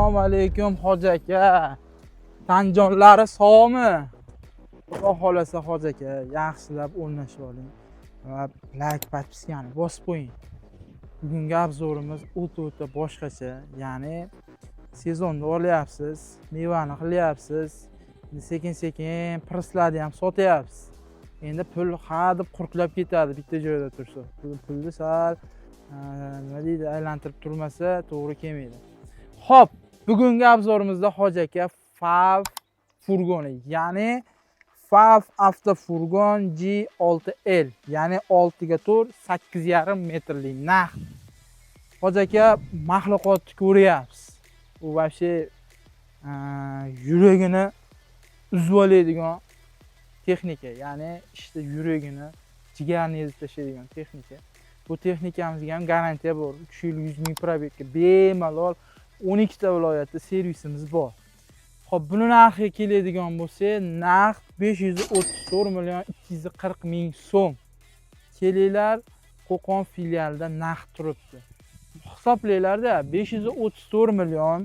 Assalomu alaykum hoji aka. Tanjonlari sog'mi? Xudo xolasa hoji aka, yaxshilab o'rnashib oling va like podpiskani bosib qo'ying. Bugungi obzorimiz o'ta boshqacha. Ya'ni sezonni olyapsiz, mevani qilyapsiz, sekin-sekin prinslarni ham sotyapsiz. Endi pul hadeb qurqlab ketadi bitta joyda tursa. Pulni sal nima deydi, aylantirib turmasa to'g'ri kelmaydi. Xo'p, bugungi obzorimizda hoji aka FAV furgoni, ya'ni FAV avtofurgon G6L, ya'ni 6 ga 4, 8,5 metrli naq. Hoji aka maxluqotni ko'ryapsiz. U вообще yuragini uzib oladigan texnika, ya'ni ishda yuragini, jigarni ezib tashlaydigan texnika. Bu texnikamizga ham garantiya bor. 3 yil 100 ming probegga bemalol 12 ta viloyatda servisimiz bor. Xo'p, buni narxiga keladigan bo'lsa, narx 534 million 240 ming so'm. Kelinglar, Qo'qon filialida narx turibdi. Hisoblaylarda 534 million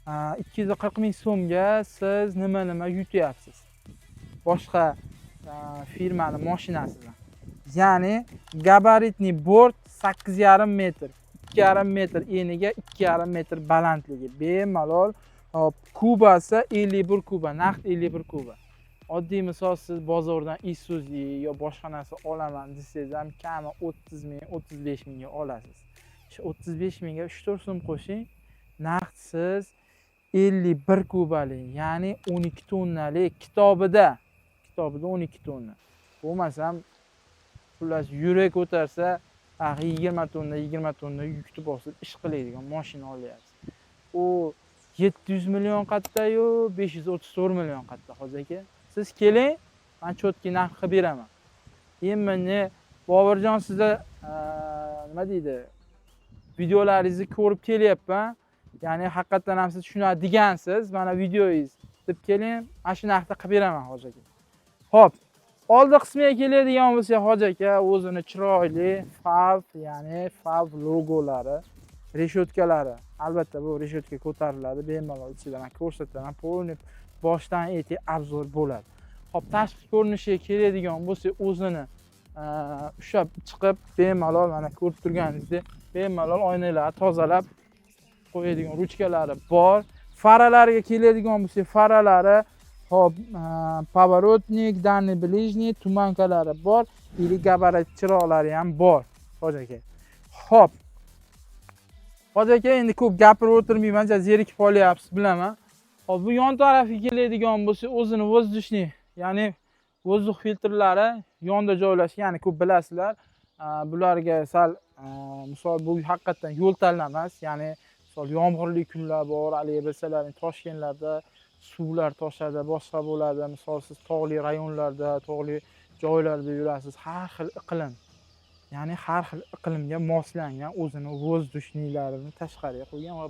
240 ming so'mga siz nima yutyapsiz. Boshqa firmaning mashinasidan. Ya'ni gabaritli bort 8,5 metr, 2,5 metr eniga, 2,5 metr balandligi. Bemalol kubasi 51 kuba, naqd 51 kuba. Oddiy misol, siz bozordan Isuzu yo boshqa narsa olaman desangiz ham kami 30 ming, 35 mingga olasiz. Shu 35 mingga 3-4 so'm qo'shing, naqd siz 51 kubalik, ya'ni 12 tonnalik kitobida 12 tonna. Bo'lmasam xullas yurak ko'tarsa 20 tonna yukni bosib ish qiladigan mashina olyapsiz. U 700 million qatta-yu 534 million qatta hoji aka. Siz keling, men chotki narx qilib beraman. Endi Boburjon, sizda nima deydi? Videolaringizni ko'rib kelyapman. Ya'ni haqiqatan ham siz shunday degansiz, mana videoyingiz deb keling, mana shu narxda qilib beraman hoji aka. Xo'p, oldi qismiga keladigan bo'lsa, hoji aka o'zini chiroyli FAV, ya'ni FAV logolari, reshotkalari. Albatta bu reshotka ko'tariladi, bemalol ichida men ko'rsataman, polni boshdan etik obzor bo'ladi. Xo'p, tashqi ko'rinishiga keladigan bo'lsa, o'zini ushab chiqib, bemalol mana ko'rib turganingizdek, bemalol oynalarni tozalab qo'yadigan ruchkalari bor. Faralariga keladigan bo'lsa, faralari hop, поворотник, дальний ближний, tumankalari bor, ili gabarit chiroqlari ham bor hoji aka. Hop. Hoji aka, endi ko'p gapirib o'tirmayman, zerikib qolyapsiz, bilaman. Hop, bu yon tarafiga keladigan bo'lsa, o'zini воздушный, ya'ni воздух filtrlari yonda joylashgan, ya'ni ko'p bilasizlar. Bularga sal misol bu haqiqatan yo'l tanlamas, ya'ni misol yomg'irli kunlar bor, haligi bilsalaring Toshkentlarda suvlar toshadi, boshqa bo'ladi. Misol siz tog'li rayonlarda, tog'li joylarda yurasiz, har xil iqlim. Ya'ni har xil iqlimga moslangan o'zini воздушныйlarini tashqariga qo'ygan va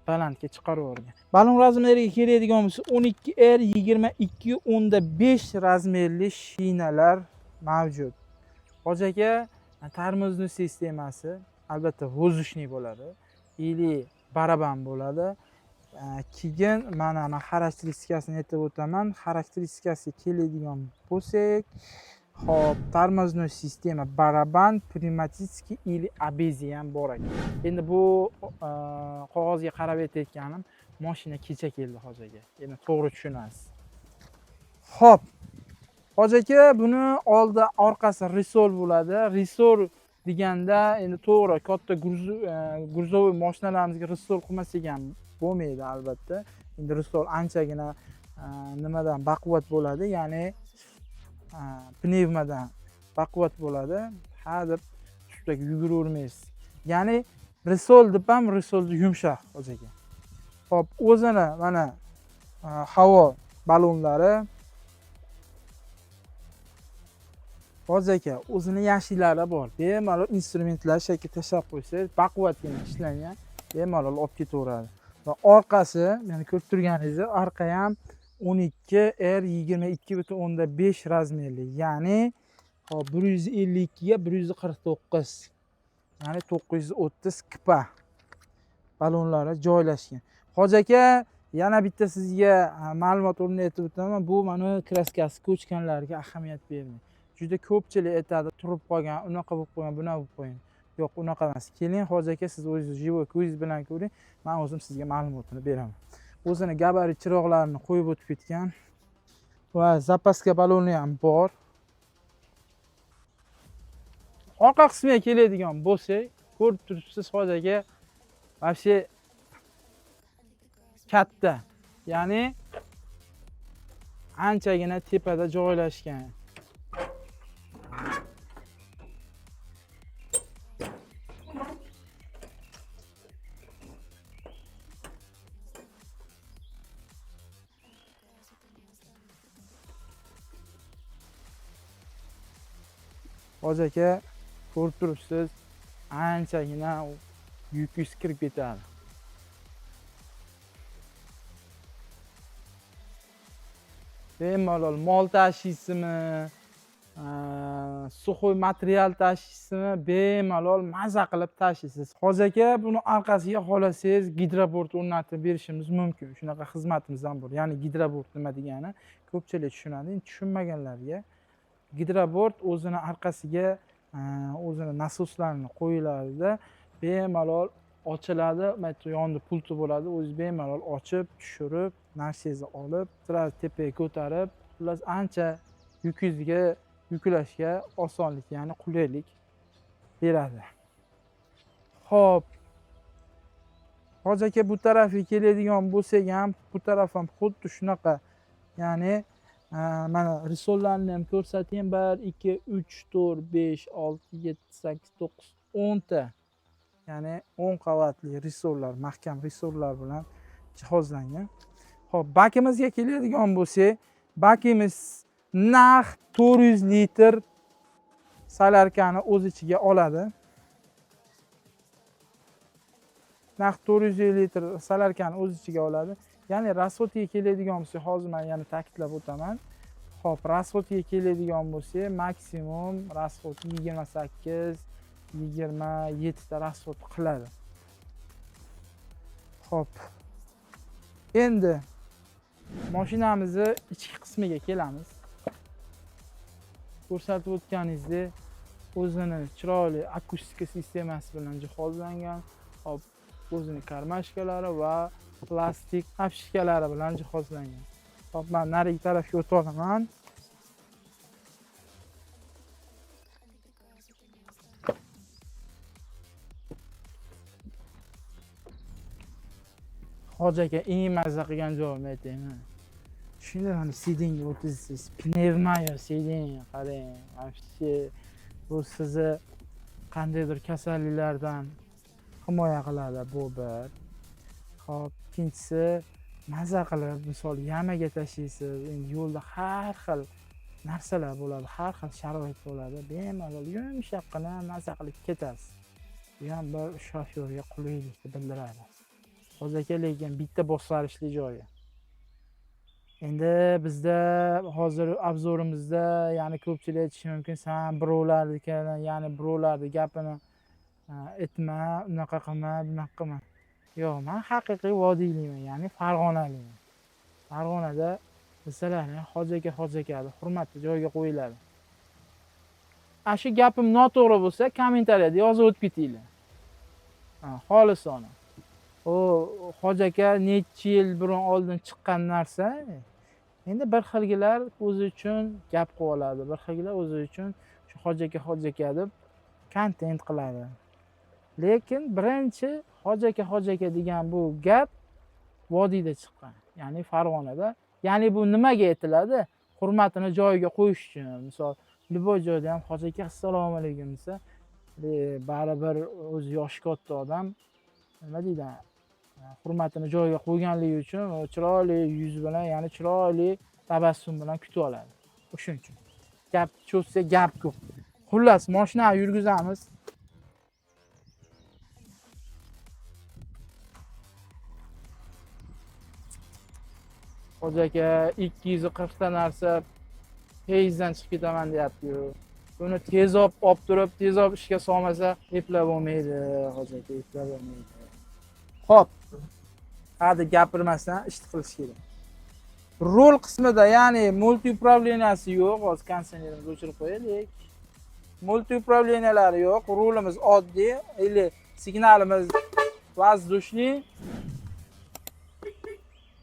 balandga chiqarib yuborgan. Balon razmeriga keladigan bo'lsa, 12R22/5 razmerli shinalar mavjud. Hoji aka, tormozning sistemasi albatta воздушный bo'ladi, ili baraban bo'ladi. Keyin mana xarakteristikasini aytib o'taman. Xarakteristikasiga keladigan bo'lsak, hop, tormoznoy sistema baraban, pnevmatический или abezi ham bor ekan. Endi bu qog'ozga qarab aytayotganim, mashina kecha keldi hoji aka. Endi to'g'ri tushunasiz. Hop. Hoji aka, buni oldi orqasi risol bo'ladi. Risol deganda endi to'g'ri katta gruzovoy mashinalarimizga risol qilmasak ham bo'lmaydi albatta. Endi risol anchagina nimadan baquvvat bo'ladi, ya'ni pnevmadan baquvvat bo'ladi. Ha deb shunday yuguravermaysiz. Ya'ni risol deb ham risolni yumshoq hoji aka. Hop, o'zini mana havo balonlari hoji aka, o'zini yashiklari bor. Bemalol instrumentlar shaklga tashlab qo'ysangiz, baquvvatgina ishlangan, bemalol olib ketaveradi. Va orqasi, ya'ni ko'rib turganingizdek, orqa ham 12R22/5 razmerli, ya'ni 152 ga 149, ya'ni 930 kpa balonlari joylashgan. Hoji aka, yana bitta sizga ma'lumot o'rnida aytib o'taman. Bu mana kraskasi ko'chganlarga ahamiyat bermang. Juda ko'pchilik aytadi, turib qolgan, unaqa bo'lib qolgan, bunaqa bo'lib qolgan. Yo'q, unaqa emas. Keling, Hoji aka, siz o'zingiz живой ko'zingiz bilan ko'ring. Men o'zim sizga ma'lumotini beraman. O'zini gabarit chiroqlarini qo'yib o'tib ketgan va zapaska baloni ham bor. Orqa qismiga keladigan bo'lsak, ko'rib turibsiz, Hoji aka вообще katta. Ya'ni anchagina tepada joylashgan. Hoji aka, ko'rib turibsiz, anchagina yukingiz kirib ketadi. Bemalol mol tashiysizmi, suxoy material tashiysizmi, bemalol maza qilib tashiysiz. Hoji aka, buni orqasiga xohlasangiz gidrobord o'rnatib berishimiz mumkin. Shunaqa xizmatimiz ham bor. Ya'ni gidrobord nima degani, ko'pchilik tushunadi. Tushunmaganlarga gidrobord o'zini orqasiga o'zini nasoslarini qo'yiladi, bemalol ochiladi, mana yonida pulti bo'ladi, o'zingiz bemalol ochib, tushirib, narsangizni olib, sira tepaga ko'tarib, xullas ancha yukingizga yuklashga osonlik, ya'ni qulaylik beradi. Xo'p. Hoji aka, bu tarafga keladigan bo'lsak ham, bu taraf ham xuddi shunaqa. Ya'ni mana risollarni ham ko'rsatayım. 1 2 3 4 5 6 7 8 9 10 ta. Ya'ni 10 qavatli risollar, mahkam risollar bilan jihozlangan. Xo'p, bakimizga keladigan bo'lsak, bakimiz naq 400 litr solarkani o'z ichiga oladi. Naq 400 litr solarkani o'z ichiga oladi. Ya'ni rasxodga keladigan bo'lsak, hozir men yana ta'kidlab o'taman. Xo'p, rasxodga keladigan bo'lsak, maksimum rasxod 28 27 ta rasxod qiladi. Xo'p. Endi mashinamizni ichki qismiga kelamiz. Ko'rsatib o'tganingizdek, o'zini chiroyli akustika sistemasi bilan jihozlangan. Xo'p, o'zini karmashkalari va plastik apshkalari bilan jihozlangan. Xo'p, men narigi tarafga o'tib olaman. Hoji aka, eng mazza qilgan joyimni aytayman. Shunda mana sidinga o'tirsangiz, pnevmaya sidin, qarang, вообще bu sizni qandaydir kasalliklardan himoya qiladi, bu bir. Xo'p, ikkinchisi, maza qilib, misol yamaga tashlaysiz, endi yo'lda har xil narsalar bo'ladi, har xil sharoit bo'ladi. Bemalol yumshoqqina maza qilib ketasiz. Bu ham bir shofyorga qulaylikni bildiradi. Hoji aka, lekin bitta bosarishli joyi. Endi bizda hozir obzorimizda, ya'ni ko'pchilik aytishi mumkin, sen birovlarniki, ya'ni birovlarning gapini aytma, unaqa qilma, bunaqa qilma. Yo'q, men haqiqiy vodiyliman, ya'ni Farg'onaliman. Farg'onada bizalarni Hoji aka deb hurmatli joyga qo'yiladi. Shu gapim noto'g'ri bo'lsa, kommentariyada yozib o'tib ketinglar. Xolisona. O Hoji aka necha yil burun oldin chiqqan narsa. Endi bir xilgilar o'zi uchun gap qilib oladi, bir xilgilar o'zi uchun shu Hoji aka deb kontent qiladi. Lekin birinchi Hoji aka degan bu gap vodiyda chiqqan, ya'ni Farg'onada. Ya'ni bu nimaga aytiladi? Hurmatini joyiga qo'yish uchun. Misol, любой joyda ham Hoji aka assalomu alaykum desa, baribir o'zi yoshi katta odam, nima deydi? Hurmatini joyiga qo'yganligi uchun chiroyli yuz bilan, ya'ni chiroyli tabassum bilan kutib oladi. O'shuning uchun gap cho'zsa gap ko'p. Xullas, mashinani yurgizamiz. Hoji aka 240 ta narsa peyzdan chiqib ketaman deyapti-yu. Buni tez olib turib, tez ishga solmasa eplab olmaydi, Hoji aka, eplab olmaydi. Xo'p. hadi gapirmasdan ish qilish kerak. Rol qismida, ya'ni multi upravleniyasi yo'q. Hozir konditsionerimizni o'chirib qo'yaylik. Multi upravleniyalari yo'q. Rolimiz oddiy, или signalimiz воздушный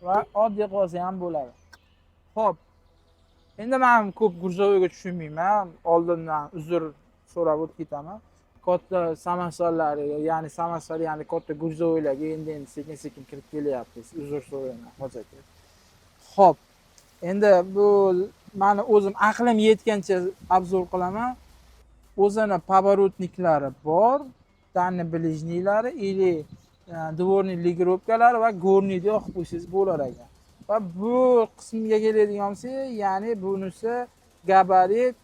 va oddiy qolsa ham bo'ladi. Xo'p. Endi men ko'p gruzovoyga tushunmayman. Oldindan uzr so'rab o'tib ketaman. Katta samosollarga, ya'ni samosol, ya'ni katta gruzovoylarga endi sekin-sekin kirib kelyapmiz. Uzr so'rayman hozircha. Xo'p. Endi bu meni o'zim aqlim yetgancha obzor qilaman. O'zini поворотниклari bor, danni blижнийлari или dvorniy ligirovkalari va горнийni yoqib qo'ysangiz bo'lar ekan. Va bu qismga keladigan bo'lsa, ya'ni bunisi gabarit,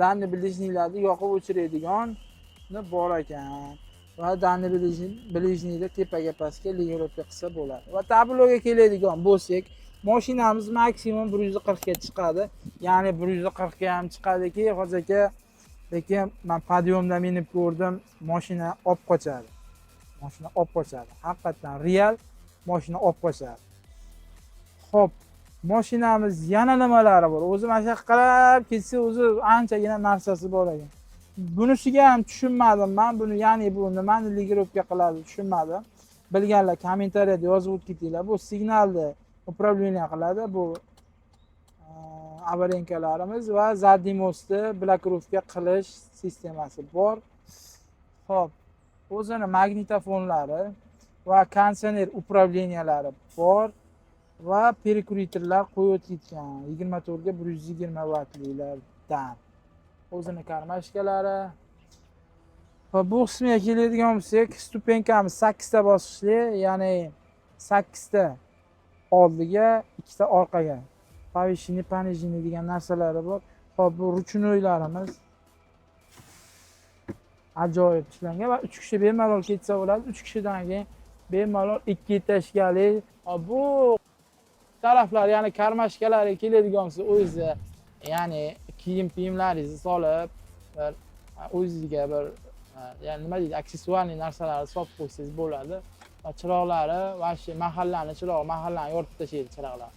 danni blижнийlarni yoqib o'chiradigan bor ekan. Va danni blижнийni tepaga pastga ligirovka qilsa bo'ladi. Va tabloga keladigan bo'lsak, mashinamiz maksimum 140 ga chiqadi. Ya'ni 140 ga ham chiqadiki, hozirga, lekin men podyomda minib ko'rdim, mashina olib qochadi. Mashina olib qochadi. Haqiqatan real mashina olib qochadi. Xo'p, mashinamiz yana nimalari bor? O'zi mana shu qarab ketsa, o'zi anchagina narsasi bor ekan. Bunisiga ham tushunmadim men. Buni, ya'ni bu nimani ligirovka qiladi, tushunmadim. Bilganlar kommentariyada yozib o'tkinglar. Bu signalni upravleniya qiladi. Bu avarenkalarimiz va zadniy mostni blokirovka qilish sistemasi bor. Xo'p, o'zini magnitofonlari va konditsioner upravleniyalari bor va perikuritorlar qo'yib ketgan 24 ga 120 vattliklardan. O'zini karmashkalari. Va bu qismga keladigan bo'lsak, stupenkamiz 8 ta bosqichli, ya'ni 8 ta oldiga, 2 ta orqaga. Повышение, понижение degan narsalari bor. Xo'p, bu ruchnoylarimiz ajoyib ishlangan va 3 kishi bemalol ketsa bo'ladi. 3 kishidan keyin bemalol 2 etashkali. Bu taraflar, ya'ni karmashkalari keladigan bo'lsa, o'zi, ya'ni kiyim-kiyimlaringizni solib, bir o'zingizga bir, ya'ni nima deydi, aksessuarniy narsalarni solib qo'ysangiz bo'ladi. Va chiroqlari va shu mahallani chirog'i, mahallani yoritib tashlaydi chiroqlar.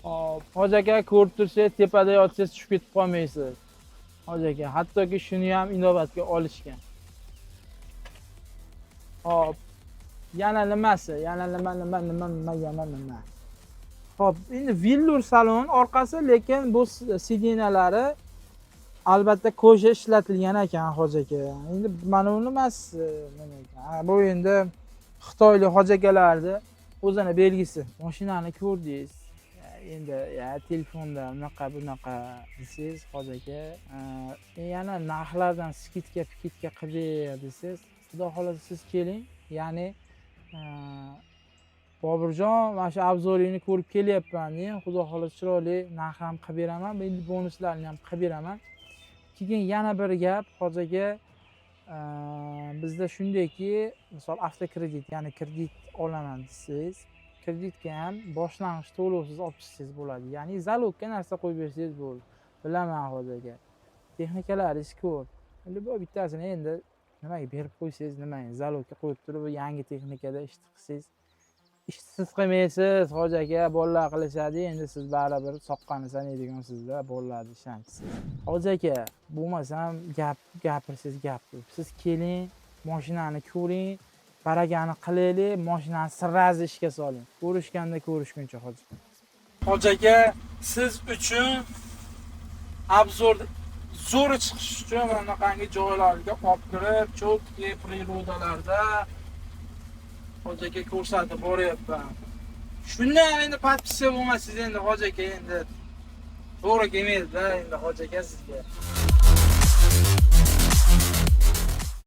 Hop, hoji aka, ko'rib tursangiz, tepada yotsangiz tushib ketib qolmaysiz. Hoji aka, hattoki shuni ham inobatga olishgan. Hop, yana nimasi? Yana nima? Hop, endi villur salon orqasi, lekin bu sidinalari albatta koja ishlatilgan ekan hoji aka. Endi mana bu nimasi? Nima ekan? Bu endi Xitoylik hoji akalarning o'zini belgisi. Mashinani ko'rdingiz. Endi telefonda bunaqa desangiz, hoji aka, yana narxlardan skidka qilib desangiz, xudo xolasa siz keling. Ya'ni Boburjon, mana shu obzoringni ko'rib kelyapman deng, xudo xolasa chiroyli narx ham qilib beraman, endi bonuslarni ham qilib beraman. Keyin yana bir gap, hoji aka, bizda shundayki, misol avtokredit, ya'ni kredit olaman desangiz, kreditga ham boshlang'ich to'lovsiz olib chiqsangiz bo'ladi. Ya'ni zalogga narsa qo'yib bersangiz bo'ladi. Bilaman hoji aka. Texnikalaringiz ko'p. Endi bu bittasini endi nimaga berib qo'ysangiz, nimaga zalogga qo'yib turib, yangi texnikada ish qilsangiz, ishsiz qilmaysiz hoji aka, bolalar qilishadi. Endi siz baribir soqqani sanaydigansizda, bolalarni ishlatasiz. Hoji aka, bo'lmasam gapirsangiz gap. Siz keling, mashinani ko'ring. Baragani qilaylik, mashinani sirrazi ishga soling. Ko'rishguncha hoji. Hoji aka, siz uchun obzor zo'r chiqish uchun bunaqangi joylarga olib kirib, cho'tki prirodalarda hoji aka ko'rsatib boryapman. Shundan endi podpiska bo'lmasiz endi hoji aka, endi to'g'ri kelmaydi-da endi hoji aka sizga.